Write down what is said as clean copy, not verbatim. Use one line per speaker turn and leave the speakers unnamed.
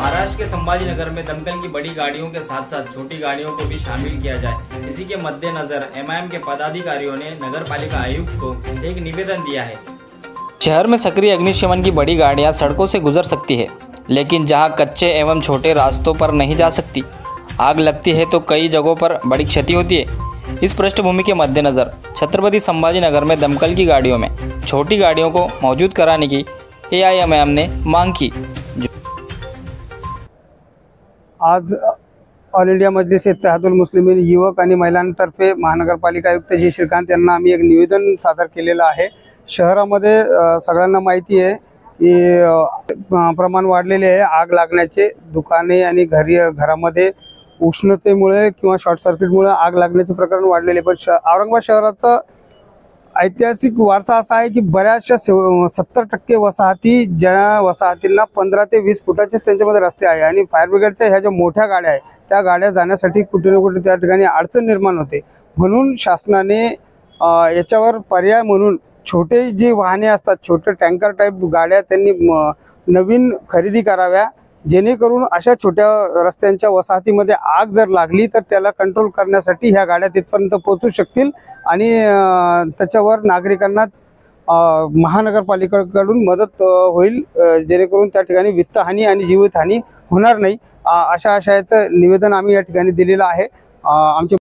महाराष्ट्र के संभाजी नगर में दमकल की बड़ी गाड़ियों के साथ साथ छोटी गाड़ियों को भी शामिल किया जाए। इसी के मद्देनजर एमआईएम के पदाधिकारियों ने नगर पालिका आयुक्त को एक निवेदन दिया है। शहर में सक्रिय अग्निशमन की बड़ी गाड़ियां सड़कों से गुजर सकती है, लेकिन जहां कच्चे एवं छोटे रास्तों पर नहीं जा सकती। आग लगती है तो कई जगहों पर बड़ी क्षति होती है। इस पृष्ठभूमि के मद्देनजर छत्रपति संभाजी नगर में दमकल की गाड़ियों में छोटी गाड़ियों को मौजूद कराने की एआईएमआईएम ने मांग की।
आज ऑल इंडिया मजलिस इत्तेहादुल मुस्लिमीन युवक आणि महिलांतर्फे महानगरपालिका आयुक्त जी श्रीकांत यांना आम्ही एक निवेदन सादर केलेलं आहे। शहरामध्ये सगळ्यांना माहिती आहे की प्रमाण वाढलेले आहे आग लागण्याचे। दुकाने आणि घरामध्ये उष्णतेमुळे किंवा शॉर्ट सर्किटमुळे आग लागण्याचे प्रकरण वाढलेले। पण औरंगाबाद शहराचा ऐतिहासिक वारसा असा आहे की बऱ्याचशा 70% वसाहती, ज्या वसाहतींना 15 ते 20 फुटाचेच त्यांच्यामध्ये रस्ते आहे आणि फायर ब्रिगेडच्या ह्या ज्या मोठ्या गाड्या आहेत त्या गाड्या जाण्यासाठी कुठे ना कुठे त्या ठिकाणी अडचण निर्माण होते। म्हणून शासनाने याच्यावर पर्याय म्हणून छोटे जी वाहने असतात, छोटे टँकर टाईप गाड्या त्यांनी नवीन खरेदी कराव्या, जेणेकरून अशा छोट्या रस्त्यांच्या वसाहतीमध्ये आग जर लागली तर त्याला कंट्रोल करण्यासाठी ह्या गाड्या तिथपर्यंत पोहोचू शकतील आणि त्याच्यावर नागरिकांना महानगरपालिकेकडून मदत होईल, जेणेकरून त्या ठिकाणी वित्तहानी आणि जीवितहानी होणार नाही। अशा आशयाचं निवेदन आम्ही या ठिकाणी दिलेलं आहे। आमचे